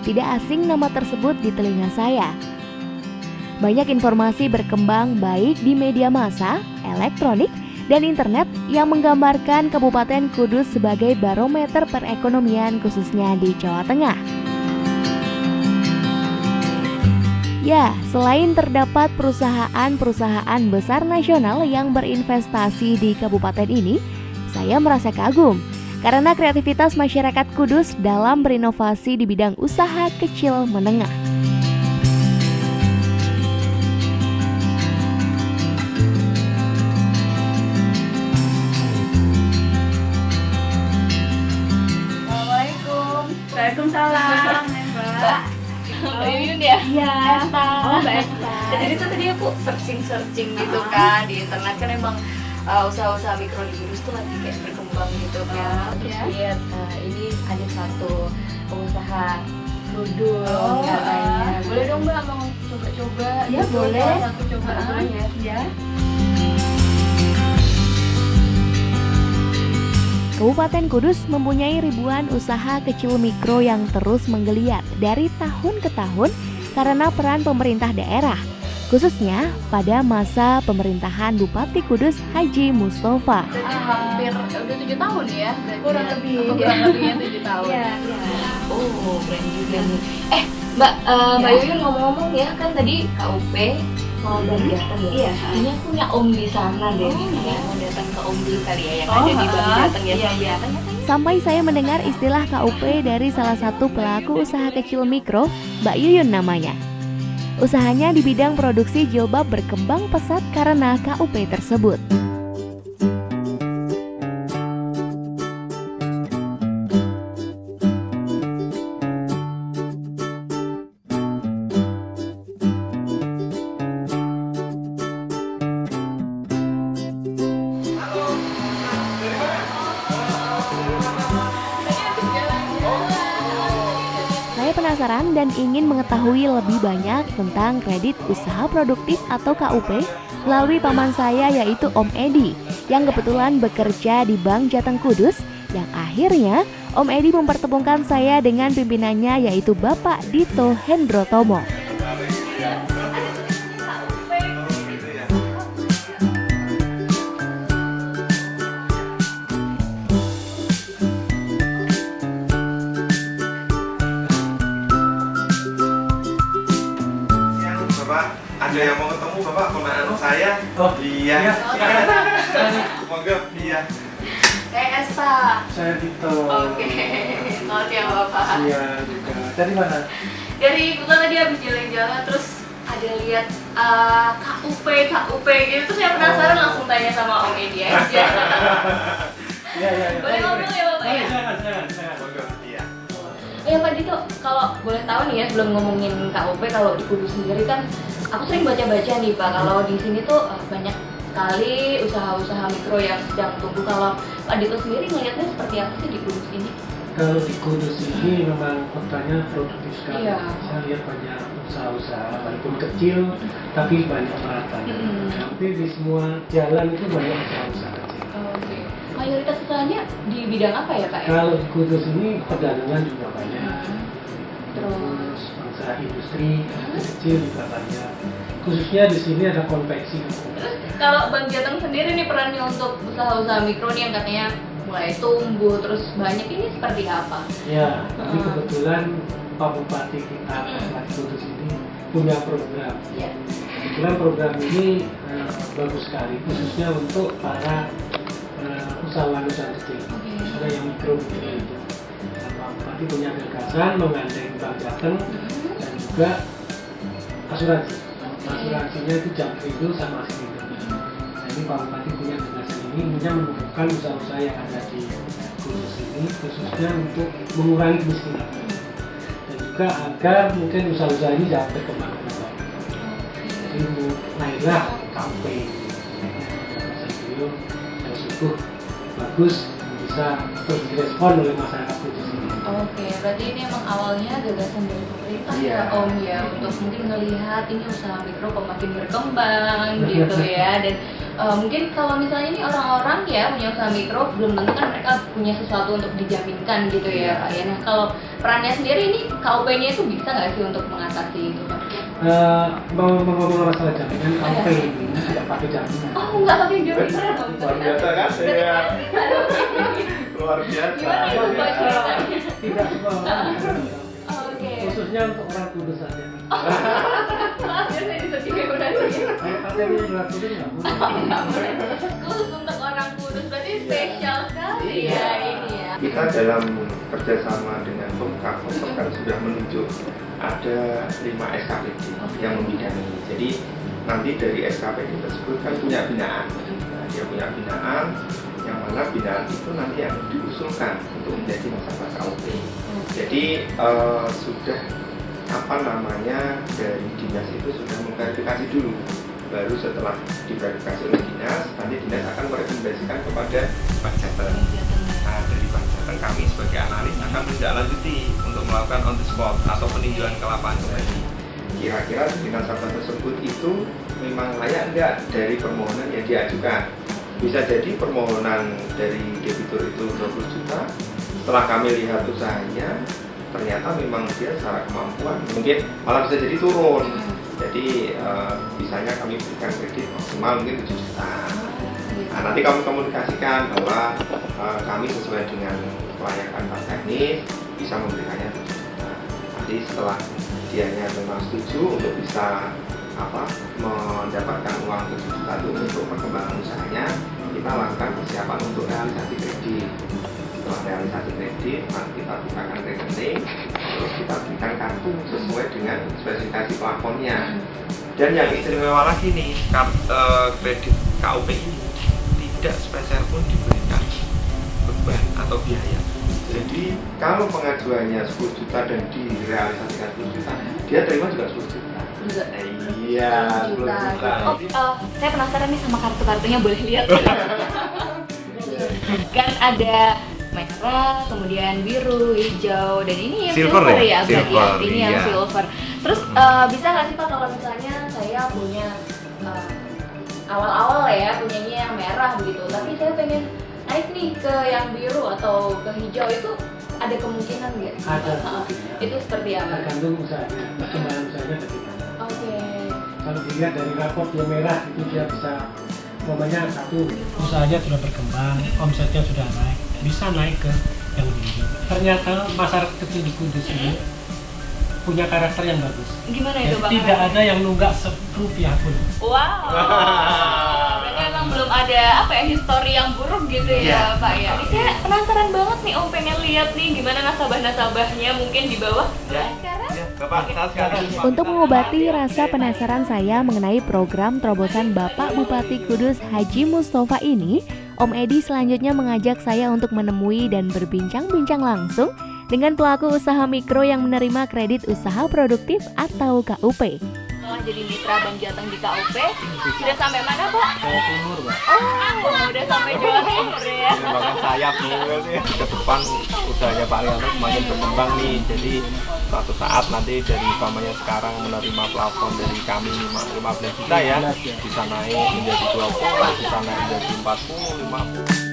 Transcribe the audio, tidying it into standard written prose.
tidak asing nama tersebut di telinga saya. Banyak informasi berkembang baik di media massa, elektronik, dan internet yang menggambarkan Kabupaten Kudus sebagai barometer perekonomian khususnya di Jawa Tengah. Ya, selain terdapat perusahaan-perusahaan besar nasional yang berinvestasi di kabupaten ini, saya merasa kagum karena kreativitas masyarakat Kudus dalam berinovasi di bidang usaha kecil menengah. Assalamualaikum. Waalaikumsalam, Mbak. Mbak Yuyun ya? Iya. Esta. Oh, Mbak Esta. Jadi itu tadi aku searching gitu kan di internet kan emang usaha-usaha mikro di Kudus tuh lagi kayak berkembang gitu kan. Terus ya. lihat ini ada satu pengusaha kerudung Oh, katanya. Boleh dong Mbak mau coba-coba? Ya, gitu, boleh. salah satu coba dulu ya. Ya. Kabupaten Kudus mempunyai ribuan usaha kecil mikro yang terus menggeliat dari tahun ke tahun karena peran pemerintah daerah, khususnya pada masa pemerintahan Bupati Kudus Haji Mustafa. Hampir udah 7 tahun ya berarti. Kurang lebih. Kurang lebihnya 7 tahun. Iya, iya. Oh, keren juga nih. Mbak, Mbak Ya. Yuyun ngomong-ngomong ya, kan tadi KUP mau Bang Jateng ya? Iya. Kayaknya aku punya om di sana deh. Oh, Kayak mau datang ke om dulu kali ya, yang Oh, ada di Bang Jateng ya. iya, iya. Sampai saya mendengar istilah KUP dari salah satu pelaku usaha kecil mikro, Mbak Yuyun namanya. Usahanya di bidang produksi jilbab berkembang pesat karena KUP tersebut. Saya penasaran dan ingin mengetahui lebih banyak tentang kredit usaha produktif atau KUP melalui paman saya yaitu Om Edi yang kebetulan bekerja di Bank Jateng Kudus yang akhirnya Om Edi mempertemukan saya dengan pimpinannya yaitu Bapak Dito Hendrotomo. Bapak, ada yang mau ketemu Bapak ponakan saya? Oh, iya. Semoga iya. Saya Esta. Saya Dito. Oke, selamat siang Bapak. Iya juga. Dari mana? Dari kebetulan tadi habis jalan-jalan terus ada lihat KUP gitu, terus saya penasaran langsung tanya sama Om Edi aja. Iya. Boleh ngobrol ya Bapak ya? Jangan. Semoga iya. Pak Dito, kalau boleh tahu nih ya sebelum ngomongin KUP, kalau di Kudus sendiri kan aku sering baca-baca nih Pak, kalau di sini tuh banyak sekali usaha-usaha mikro yang sedang tumbuh. Kalau Pak Dito sendiri ngelihatnya seperti apa sih di Kudus ini? Kalau di Kudus ini memang kotanya produktif sekali. Iya. Saya lihat banyak usaha-usaha, walaupun kecil, tapi banyak merata. Hampir di semua jalan itu banyak usaha-usaha kecil. Oke. Mayoritas usahanya di bidang apa ya Pak? Kalau di Kudus ini perdagangan juga banyak. Terus Usaha industri kecil juga banyak. Khususnya di sini ada konveksi. kalau Bang Jateng sendiri nih perannya untuk usaha-usaha mikro nih yang katanya mulai tumbuh terus banyak, ini seperti apa? Ya, tapi kebetulan Pak Bupati kita, Bupati Kudus ini punya program. Ya. Kebetulan program ini bagus sekali, khususnya untuk para usahawan-usahawan kecil, ada yang mikro itu. Pak Bupati punya gagasan menggandeng Bank Jateng dan juga asuransi. Asuransinya itu Jakpro sama Asindo. Jadi Pak Bupati punya gagasan ini, menumbuhkan usaha-usaha yang ada di Kudus ini, khususnya untuk mengurangi kemiskinan dan juga agar mungkin usaha-usaha ini dapat berkembang dengan baik. Jadi lahirlah KUP. Gagasan beliau yang sungguh bagus, bisa terus direspon oleh masyarakat Kudus ini. Oke, berarti ini emang awalnya gagasan dari pemerintah Iya. ya Om ya, untuk mungkin ngelihat ini usaha mikro kok makin berkembang gitu ya. Dan mungkin kalau misalnya ini orang-orang ya punya usaha mikro, belum tentu kan mereka punya sesuatu untuk dijaminkan gitu ya Pak ya. Nah kalau perannya sendiri ini KUP-nya itu bisa nggak sih untuk mengatasi itu Pak? Ngomong masalah jaminan, KUP ini tidak pakai jaminan. Oh nggak pakai jaminan Om? Luar biasa kan? Iya. Luar biasa. Gimana itu Pak ceritanya? Tidak semua orang bisa. Oke. Khususnya untuk orang kudus saja. Maaf ya saya disedih berarti. Saya KTP berat kudus nggak boleh. Khusus untuk orang kudus berarti spesial sekali ya ini ya. Kita dalam kerjasama dengan Pemkab kan sudah menunjuk ada 5 SKPD yang membidangi. Jadi nanti dari SKPD tersebut kan punya binaan. Nah, dia punya binaan yang mana binaan itu nanti akan diusulkan untuk menjadi nasabah KUP. Jadi sudah dari dinas itu sudah mengklarifikasi dulu. Baru setelah diverifikasi oleh dinas, nanti dinas akan merekomendasikan kepada Pak Jateng. Nah, dari Pak Jateng kami sebagai analis akan menindaklanjuti untuk melakukan on the spot atau peninjauan ke lapangan kembali. Kira-kira di nasabah tersebut itu memang layak enggak dari permohonan yang diajukan. Bisa jadi permohonan dari debitur itu 20 juta, setelah kami lihat usahanya, ternyata memang dia secara kemampuan mungkin malah bisa jadi turun. Jadi bisanya kami berikan kredit maksimal mungkin 7 juta. Nah, nanti kami komunikasikan bahwa kami sesuai dengan kelayakan Pak Teknis bisa memberikannya 7 juta. Nanti setelah dianya memang setuju untuk bisa mendapatkan uang 7 juta itu untuk perkembangan usahanya, kita lakukan persiapan untuk realisasi kredit. Setelah realisasi kredit, nanti kita bukakan rekening, terus kita berikan kartu sesuai dengan spesifikasi plafonnya. Dan yang istimewa lagi nih, kredit KUP ini tidak spesial pun diberikan beban atau biaya. Jadi kalau pengajuannya 10 juta dan direalisasikan 10 juta, dia terima juga 10 juta. Iya, 10 juta. Saya penasaran nih sama kartu-kartunya, boleh lihat? Kan ada merah, kemudian biru, hijau, dan ini yang Silver silver ya? berarti Silver, ini yang iya. silver. Terus bisa nggak sih Pak kalau misalnya saya punya awal-awal ya punyanya yang merah begitu, tapi saya pengen naik nih ke yang biru atau ke hijau, itu ada kemungkinan nggak? Ada. Itu seperti apa? Tergantung usahanya, perkembangan usahanya bagaimana. Oke. Kalau dilihat dari raport yang merah itu dia bisa, umpamanya satu usahanya sudah berkembang, omsetnya sudah naik, bisa naik ke yang hijau. Ternyata masyarakat kecil di Kudus ini punya karakter yang bagus. Gimana itu Pak? Tidak ada yang nunggak serupiah pun. Wow. Berarti emang belum ada histori yang buruk gitu ya Pak ya. Ini saya penasaran banget nih Om, pengen lihat nih gimana nasabah-nasabahnya mungkin di bawah. Sekarang Bapak, saat sekarang. Untuk mengobati rasa penasaran saya mengenai program terobosan Bapak Bupati Kudus Haji Mustafa ini, Om Edi selanjutnya mengajak saya untuk menemui dan berbincang-bincang langsung dengan pelaku usaha mikro yang menerima kredit usaha produktif atau KUP. setelah jadi mitra Bank Jateng di KUP, sudah sampai mana Pak? Jawa Timur, Pak. Oh, udah sampai Jawa Timur ya. Bahkan sayap nih, ke depan usahanya Pak Riano semakin berkembang nih. Jadi suatu saat nanti dari umpamanya sekarang menerima plafon dari kami 15 juta ya, bisa naik menjadi 20, bisa naik menjadi 40, 50.